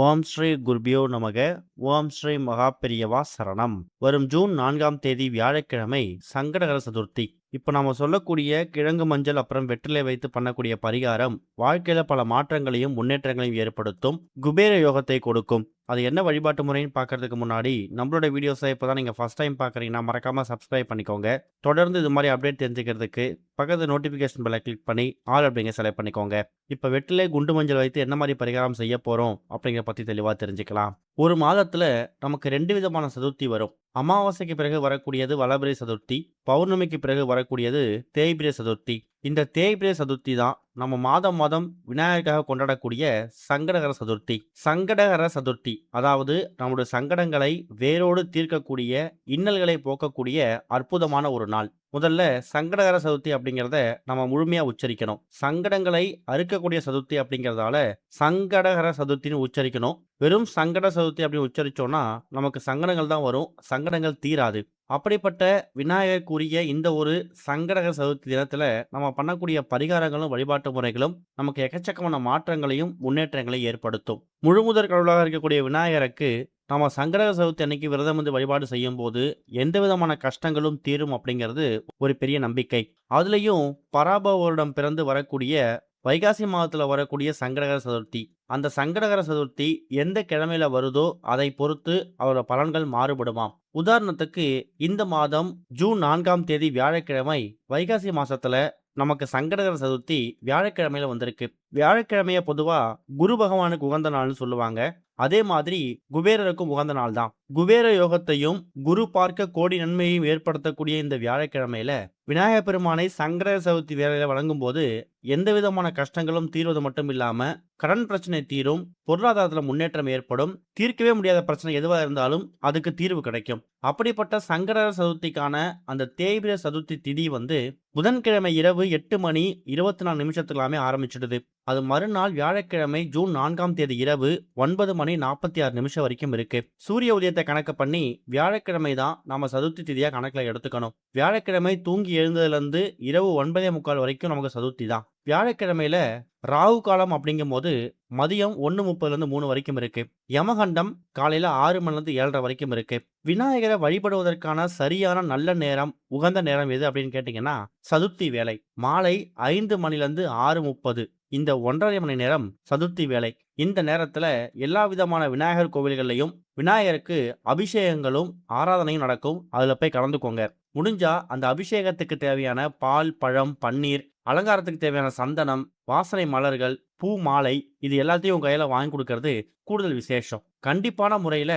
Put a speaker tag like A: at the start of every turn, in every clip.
A: ஓம் ஸ்ரீ குருபியோ நமக. ஓம் ஸ்ரீ மகாபெரியவா சரணம். வரும் ஜூன் 4ஆம் தேதி வியாழக்கிழமை சங்கடகர சதுர்த்தி. இப்போ நாம சொல்லக்கூடிய கிழங்கு மஞ்சள் அப்புறம் வெற்றிலை வைத்து பண்ணக்கூடிய பரிகாரம் வாழ்க்கையில பல மாற்றங்களையும் முன்னேற்றங்களையும் ஏற்படுத்தும். குபேர யோகத்தை கொடுக்கும். அது என்ன வழிபாட்டு முறைன்னு பார்க்கறதுக்கு முன்னாடி நம்மளோட வீடியோஸை இப்போதான் நீங்க ஃபர்ஸ்ட் டைம் பார்க்குறீங்கன்னா மறக்காம சப்ஸ்கிரைப் பண்ணிக்கோங்க. தொடர்ந்து இது மாதிரி அப்டேட் தெரிஞ்சுக்கிறதுக்கு பக்கத்து நோட்டிஃபிகேஷன் பெல்லை கிளிக் பண்ணி ஆல் அப்படிங்க செலக்ட் பண்ணிக்கோங்க. இப்போ வெற்றிலை குண்டு மஞ்சள் வைத்து என்ன மாதிரி பரிகாரம் செய்ய போறோம் அப்படிங்கிற பத்தி தெளிவாக தெரிஞ்சுக்கலாம். ஒரு மாதத்துல நமக்கு 2 விதமான சதுர்த்தி வரும். அமாவாசைக்கு பிறகு வரக்கூடியது வளபிறை சதுர்த்தி, பௌர்ணமிக்கு பிறகு வரக்கூடியது தேய்பிறை சதுர்த்தி. இந்த தேய்பிறை சதுர்த்தி தான் நம்ம மாதம் மாதம் விநாயகருக்காக கொண்டாடக்கூடிய சங்கடகர சதுர்த்தி. சங்கடகர சதுர்த்தி அதாவது நம்முடைய சங்கடங்களை வேரோடு தீர்க்கக்கூடிய, இன்னல்களை போக்கக்கூடிய அற்புதமான ஒரு நாள். முதல்ல சங்கடகர சதுர்த்தி அப்படிங்கிறத நம்ம முழுமையா உச்சரிக்கணும். சங்கடங்களை அறுக்கக்கூடிய சதுர்த்தி அப்படிங்கிறதால சங்கடகர சதுர்த்தின்னு உச்சரிக்கணும். வெறும் சங்கட சதுர்த்தி அப்படின்னு உச்சரிச்சோம்னா நமக்கு சங்கடங்கள் தான் வரும், சங்கடங்கள் தீராது. அப்படிப்பட்ட விநாயகர் கூறிய இந்த ஒரு சங்கடகர சதுர்த்தி தினத்துல நம்ம பண்ணக்கூடிய பரிகாரங்களும் வழிபாட்டு முறைகளும் நமக்கு எக்கச்சக்கமான மாற்றங்களையும் முன்னேற்றங்களையும் ஏற்படுத்தும். முழுமுதற் கடவுளாக இருக்கக்கூடிய விநாயகருக்கு நம்ம சங்கடகர சதுர்த்தி அன்னைக்கு விரதம் வந்து வழிபாடு செய்யும் போது எந்த விதமான கஷ்டங்களும் தீரும் அப்படிங்கிறது ஒரு பெரிய நம்பிக்கை. அதுலயும் பராபவ வருடம் பிறந்து வரக்கூடிய வைகாசி மாதத்துல வரக்கூடிய சங்கடகர சதுர்த்தி, அந்த சங்கடகர சதுர்த்தி எந்த கிழமையில வருதோ அதை பொறுத்து அவரோட பலன்கள் மாறுபடுமாம். உதாரணத்துக்கு இந்த மாதம் ஜூன் 4ஆம் தேதி வியாழக்கிழமை வைகாசி மாசத்துல நமக்கு சங்கடகர சதுர்த்தி வியாழக்கிழமையில வந்திருக்கு. வியாழக்கிழமைய பொதுவா குரு பகவானுக்கு உகந்த நாள்னு சொல்லுவாங்க. அதே மாதிரி குபேரருக்கும் உகந்த நாள் தான். குபேர யோகத்தையும் குரு பார்க்க கோடி நன்மையையும் ஏற்படுத்தக்கூடிய இந்த வியாழக்கிழமையில விநாயக பெருமானை சங்கடகர சதுர்த்தி வேளையில வழங்கும் போது எந்த விதமான கஷ்டங்களும் தீர்வது மட்டும் இல்லாம கடன் பிரச்சனை தீரும், பொருளாதாரத்துல முன்னேற்றம் ஏற்படும், தீர்க்கவே முடியாத பிரச்சனை எதுவா இருந்தாலும் அதுக்கு தீர்வு கிடைக்கும். அப்படிப்பட்ட சங்கடகர சதுர்த்திக்கான அந்த தேய்பிறை சதுர்த்தி திதி வந்து புதன்கிழமை இரவு 8:24 ஆரம்பிச்சிடுது. அது மறுநாள் வியாழக்கிழமை ஜூன் 4ஆம் தேதி இரவு 9:46 வரைக்கும் இருக்கு. சூரிய உதயத்தை கணக்கு பண்ணி வியாழக்கிழமை தான் நாம சதுர்த்தி திதியா கணக்குல எடுத்துக்கணும். வியாழக்கிழமை தூங்கி எழுந்ததுல இருந்து இரவு 9:45 வரைக்கும் நமக்கு சதுர்த்தி தான். வியாழக்கிழமையில ராகு காலம் அப்படிங்கும் போது மதியம் 1:30 3 வரைக்கும் இருக்கு. யமகண்டம் காலையில 6 மணிலிருந்து 7:30 வரைக்கும் இருக்கு. விநாயகரை வழிபடுவதற்கான சரியான நல்ல நேரம், உகந்த நேரம் எது அப்படின்னு கேட்டீங்கன்னா சதுர்த்தி வேலை. மாலை 5 மணிலிருந்து 6:30 இந்த 1.5 மணி நேரம் சதுர்த்தி வேலை. இந்த நேரத்துல எல்லா விதமான விநாயகர் கோவில்கள்லையும் விநாயகருக்கு அபிஷேகங்களும் ஆராதனையும் நடக்கும். அதுல போய் கலந்துக்கோங்க. முடிஞ்சா அந்த அபிஷேகத்துக்கு தேவையான பால், பழம், பன்னீர், அலங்காரத்துக்கு தேவையான சந்தனம், வாசனை மலர்கள், பூ மாலை இது எல்லாத்தையும் உங்க கையில வாங்கி கொடுக்கறது கூடுதல் விசேஷம். கண்டிப்பான முறையில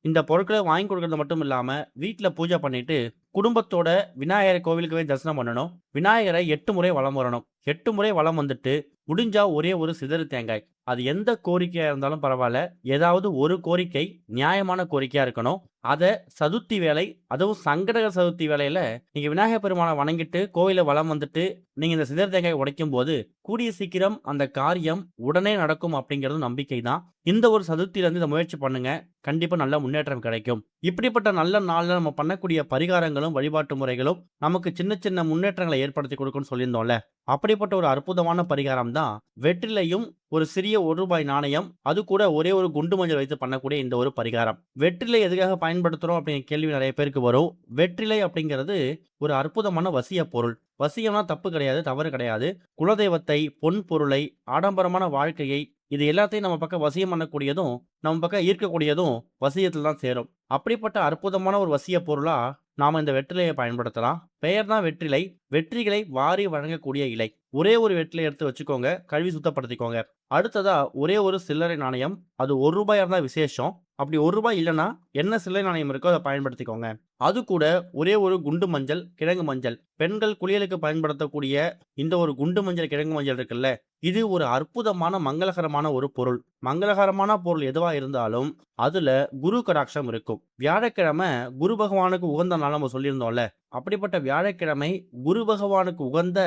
A: இந்த பொருட்களை வாங்கி கொடுக்கறது மட்டும் இல்லாம வீட்டுல பூஜை பண்ணிட்டு குடும்பத்தோட விநாயகர் கோவிலுக்கு போய் தரிசனம் பண்ணணும். விநாயகரை 8 முறை வலம் வரணும். 8 முறை வலம் வந்துட்டு முடிஞ்சா ஒரே ஒரு சிதறு தேங்காய், அது எந்த கோரிக்கையா இருந்தாலும் பரவாயில்ல, ஏதாவது ஒரு கோரிக்கை நியாயமான கோரிக்கையா இருக்கணும். அத சதுர்த்தி வேலை, அதுவும் சங்கடகர சதுர்த்தி வேலையில நீங்க விநாயகர் பெருமானை வணங்கிட்டு கோயில வலம் வந்துட்டு நீங்க இந்த சிதறு தேங்காய் உடைக்கும் போது கூடிய சீக்கிரம் அந்த காரியம் உடனே நடக்கும் அப்படிங்கிறது நம்பிக்கை தான். இந்த ஒரு சதுர்த்தியில இருந்து இதை முயற்சி பண்ணுங்க. கண்டிப்பா நல்ல முன்னேற்றம் கிடைக்கும். இப்படிப்பட்ட நல்ல நாள்ல நம்ம பண்ணக்கூடிய பரிகாரங்களும் வழிபாட்டு முறைகளும் நமக்கு சின்ன சின்ன முன்னேற்றங்களை ஏற்படுத்தி கொடுக்கும்னு சொல்லியிருந்தோம்ல. அப்படிப்பட்ட ஒரு அற்புதமான பரிகாரம் தான் வெற்றிலையும் ஒரு சிறிய ₹1 நாணயம், அது கூட ஒரே ஒரு குண்டு மஞ்சள் வைத்து பண்ணக்கூடிய இந்த ஒரு பரிகாரம். வெற்றிலை எதுக்காக பயன்படுத்துறோம் அப்படிங்கிற கேள்வி நிறைய பேருக்கு வரும். வெற்றிலை அப்படிங்கிறது ஒரு அற்புதமான வசிய பொருள். வசியம்னா தப்பு கிடையாது, தவறு கிடையாது. குலதெய்வத்தை, பொன் பொருளை, ஆடம்பரமான வாழ்க்கையை இது எல்லாத்தையும் நம்ம பக்கம் வசியம் பண்ணக்கூடியதும் நம்ம பக்கம் ஈர்க்கக்கூடியதும் வசியத்தில் தான் சேரும். அப்படிப்பட்ட அற்புதமான ஒரு வசிய பொருளா நாம இந்த வெற்றிலையை பயன்படுத்தலாம். பெயர் தான் வெற்றிலை. வெற்றிகளை வாரி வழங்கக்கூடிய இலை. ஒரே ஒரு வெற்றிலை எடுத்து வச்சுக்கோங்க, கழுவி சுத்தப்படுத்திக்கோங்க. அடுத்ததா ஒரே ஒரு சில்லறை நாணயம், அது ₹1 இருந்தா விசேஷம். அப்படி ₹1 இல்லைன்னா என்ன சில்லறை நாணயம் இருக்கோ அதை பயன்படுத்திக்கோங்க. அது கூட ஒரே ஒரு குண்டு மஞ்சள், கிழங்கு மஞ்சள். பெண்கள் குளியலுக்கு பயன்படுத்தக்கூடிய இந்த ஒரு குண்டு மஞ்சள், கிழங்கு மஞ்சள் இருக்குல்ல, இது ஒரு அற்புதமான மங்களகரமான ஒரு பொருள். மங்களகரமான பொருள் எதுவா இருந்தாலும் அதுல குரு கடாட்சம் இருக்கும். வியாழக்கிழமை குரு பகவானுக்கு உகந்த நாள் நம்ம சொல்லியிருந்தோம்ல. அப்படிப்பட்ட வியாழக்கிழமை குரு பகவானுக்கு உகந்த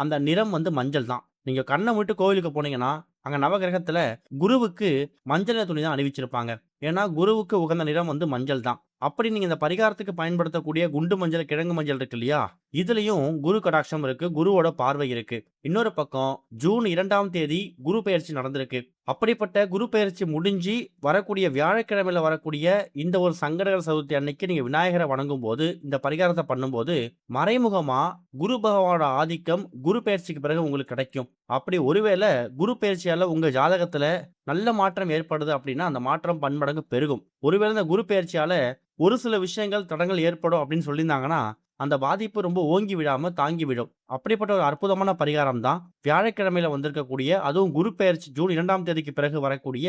A: அந்த நிறம் வந்து மஞ்சள் தான். நீங்க கண்ணை விட்டு கோவிலுக்கு போனீங்கன்னா அங்க நவகிரகத்துல குருவுக்கு மஞ்சள் நிற துணி தான் அணிவிச்சிருப்பாங்க. ஏன்னா குருவுக்கு உகந்த நிறம் வந்து மஞ்சள் தான். அப்படி நீங்க இந்த பரிகாரத்துக்கு பயன்படுத்தக்கூடிய குண்டு மஞ்சள், கிழங்கு மஞ்சள் இருக்கு இல்லையா? இதுலயும் குரு கடாட்சம் இருக்கு. குருவோட பார்வை இருக்கு. இன்னொரு பக்கம் ஜூன் 2ஆம் தேதி குரு பெயர்ச்சி நடந்திருக்கு. அப்படிப்பட்ட குரு பெயர்ச்சி முடிஞ்சு வரக்கூடிய வியாழக்கிழமையில வரக்கூடிய இந்த ஒரு சங்கடகர சதுர்த்தி அன்னைக்கு நீங்க விநாயகரை வணங்கும்போது, இந்த பரிகாரத்த பண்ணும்போது, மறைமுகமா குரு பகவானோட ஆதிக்கம் குரு பெயர்ச்சிக்கு பிறகு உங்களுக்கு கிடைக்கும். அப்படி ஒருவேளை குரு பெயர்ச்சியால உங்க ஜாதகத்துல நல்ல மாற்றம் ஏற்படுது அப்படின்னா, அந்த மாற்றம் பன்மடங்கு பெருகும். ஒருவேளை இந்த குரு பெயர்ச்சியால ஒரு சில விஷயங்கள் தடங்கல் ஏற்படும் அப்படின்னு சொல்லியிருந்தாங்கன்னா, அந்த பாதிப்பு ரொம்ப ஓங்கி விழாம தாங்கி விடும். அப்படிப்பட்ட ஒரு அற்புதமான பரிகாரம் தான் வியாழக்கிழமையில வந்திருக்கக்கூடிய, அதுவும் குரு பெயர்ச்சி ஜூன் 2ஆம் தேதிக்கு பிறகு வரக்கூடிய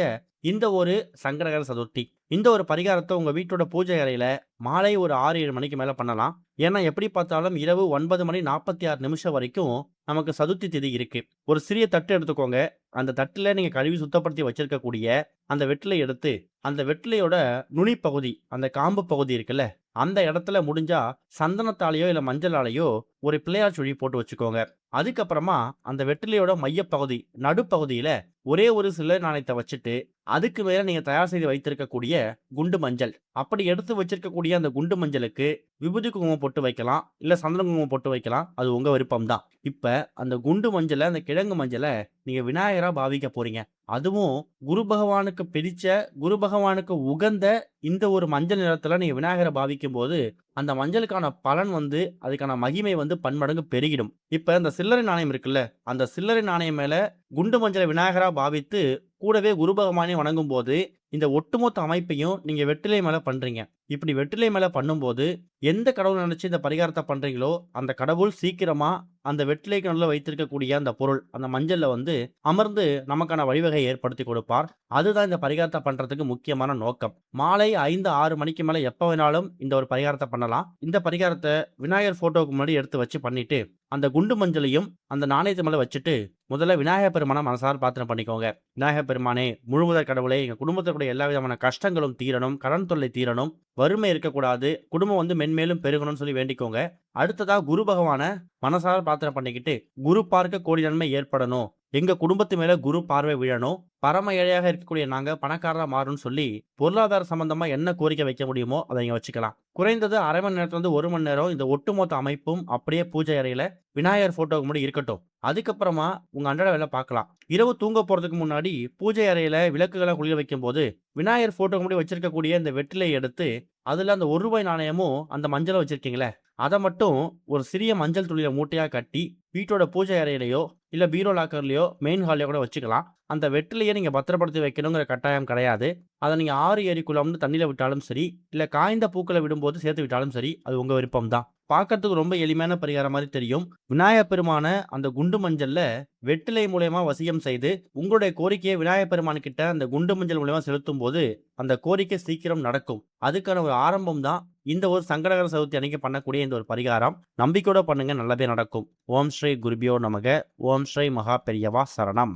A: இந்த ஒரு சங்கடகர சதுர்த்தி. இந்த ஒரு பரிகாரத்த உங்க வீட்டோட பூஜை அறையில மாலை ஒரு 6, 7 மணிக்கு மேல பண்ணலாம். ஏன்னா எப்படி பார்த்தாலும் இரவு 9 மணி 46 நிமிஷம் வரைக்கும் நமக்கு சதுர்த்தி திதி இருக்கு. ஒரு சிறிய தட்டு எடுத்துக்கோங்க. அந்த தட்டுல நீங்க கழுவி சுத்தப்படுத்தி வச்சிருக்கக்கூடிய அந்த வெற்றிலை எடுத்து, அந்த வெற்றிலையோட நுனி பகுதி, அந்த காம்பு பகுதி இருக்குல்ல, அந்த இடத்துல முடிஞ்சா சந்தனத்தாலயோ இல்ல மஞ்சளாலயோ ஒரு பிள்ளையார் சுழி போட்டு வச்சுக்கோங்க. அதுக்கப்புறமா அந்த வெற்றிலையோட மையப்பகுதி, நடுப்பகுதியில ஒரே ஒரு சில்லறை நாணயத்த வச்சுட்டு, அதுக்கு மேல நீங்க தயார் செய்து வைத்திருக்கக்கூடிய குண்டு மஞ்சள். அப்படி எடுத்து வச்சிருக்கக்கூடிய அந்த குண்டு மஞ்சளுக்கு விபூதி குங்குமம் பொட்டு வைக்கலாம். இல்ல சந்தன குங்குமம் பொட்டு வைக்கலாம். அது உங்க விருப்பம் தான். இப்ப அந்த குண்டு மஞ்சள, அந்த கிழங்கு மஞ்சள நீங்க விநாயகரா பாவிக்க போறீங்க. அதுவும் குரு பகவானுக்கு பிடிச்ச, குரு பகவானுக்கு உகந்த இந்த ஒரு மஞ்சள் நிறத்துல நீங்க விநாயகர பாவிக்கும்போது, அந்த மஞ்சளுக்கான பலன் வந்து, அதுக்கான மகிமை வந்து பன்மடங்கு பெருகிடும். இப்ப இந்த சில்லறை நாணயம் இருக்குல்ல, அந்த சில்லறை நாணயம் மேல குண்டு மஞ்சள விநாயகரா பாவித்து, கூடவே குரு பகவானையும் வணங்கும்போது, இந்த ஒட்டுமொத்த அமைப்பையும் நீங்க வெற்றிலை மேல பண்றீங்க. இப்படி வெற்றிலை மேல பண்ணும்போது, எந்த கடவுள நினைச்சு இந்த பரிகாரத்த பண்றீங்களோ, அந்த கடவுள் சீக்கிரமா அந்த வெற்றிலைக்கு நடுவுல வைத்திருக்கக்கூடிய அந்த பொருள், அந்த மஞ்சள்ல வந்து அமர்ந்து நமக்கான வழிவகை ஏற்படுத்தி கொடுப்பார். அதுதான் இந்த பரிகாரத்த பண்றதுக்கு முக்கியமான நோக்கம். மாலை 5, 6 மணிக்கு மேல எப்ப வேணாலும் இந்த ஒரு பரிகாரத்த பண்ணலாம். இந்த பரிகாரத்த விநாயகர் ஃபோட்டோவுக்கு முன்னாடி எடுத்து வச்சு பண்ணிட்டு, அந்த குண்டு மஞ்சளையும் அந்த நாணயத்து மேல வச்சுட்டு, முதல்ல விநாயகர் பெருமான மனசார பிரார்த்தனை பண்ணிக்கோங்க. விநாயகர் பெருமானே, முழுமுதற் கடவுளே, எங்க குடும்பத்துல கூடிய எல்லா விதமான கஷ்டங்களும் தீரணும், கடன் தொல்லை தீரணும், வறுமை இருக்கக்கூடாது, குடும்பம் வந்து மென்மேலும் பெருகணும்னு சொல்லி வேண்டிக்கோங்க. அடுத்ததா குரு பகவான மனசார பிரார்த்தனை பண்ணிக்கிட்டு, குரு பார்க்க கோடி நன்மை ஏற்படணும். எங்க குடும்பத்து மேல குரு பார்வை விழணும். பரம ஏழையாக இருக்கக்கூடிய நாங்க பணக்காரரா மாறணும்னு சொல்லி, பொருளாதார சம்பந்தமா என்ன கோரிக்கை வைக்க முடியுமோ அத நீங்க வச்சுக்கலாம். குறைந்தது 1/2 மணி நேரத்திலிருந்து 1 மணி நேரம் இந்த ஒட்டுமொத்த அமைப்பும் அப்படியே பூஜை அறையில விநாயகர் ஃபோட்டோவுக்கு முன்னாடி இருக்கட்டும். அதுக்கப்புறமா உங்க அன்றாட வேலை பார்க்கலாம். இரவு தூங்க போறதுக்கு முன்னாடி பூஜை அறையில விளக்குகள குளிர வைக்கும்போது, விநாயகர் ஃபோட்டோவுக்கு முன்னாடி வச்சிருக்கக்கூடிய இந்த வெற்றிலைய எடுத்து, அதுல அந்த ரூ. 1 நாணயமும் அந்த மஞ்சளும் வச்சிருக்கீங்களே, அத மட்டும் ஒரு சிறிய மஞ்சள் துளியில மூட்டையா கட்டி, வீட்டோட பூஜை அறையிலயோ, இல்ல பீரோ லாக்கர்லயோ, மெயின் ஹால்லயோ கூட வச்சுக்கலாம். அந்த வெற்றிலைய நீங்க பத்திரப்படுத்தி வைக்கணுங்கிற கட்டாயம் கிடையாது. அத நீங்க ஆறு, ஏரி, குளம்னு தண்ணீல விட்டாலும் சரி, இல்ல காய்ந்த பூக்கள விடும்போது சேர்த்து விட்டாலும் சரி, அது உங்க விருப்பம் தான். பார்க்கறதுக்கு ரொம்ப எளிமையான பரிகாரம் மாரி தெரியும். விநாயகர் பெருமான அந்த குண்டு மஞ்சள்ல வெற்றிலை மூலியமா வசியம் செய்து, உங்களுடைய கோரிக்கைய விநாயகர் பெருமான் கிட்ட அந்த குண்டு மஞ்சள் மூலியமா செலுத்தும்போது, அந்த கோரிக்கை சீக்கிரம் நடக்கும். அதுக்கான ஒரு ஆரம்பம் தான் இந்த ஒரு சங்கடகர சதுர்த்தி அன்னைக்கு பண்ணக்கூடிய இந்த ஒரு பரிகாரம். நம்பிக்கையோட பண்ணுங்க, நல்லதே நடக்கும். ஓம் ஸ்ரீ குருபியோ நமக. ஓம் ஸ்ரீ மகா பெரியவா சரணம்.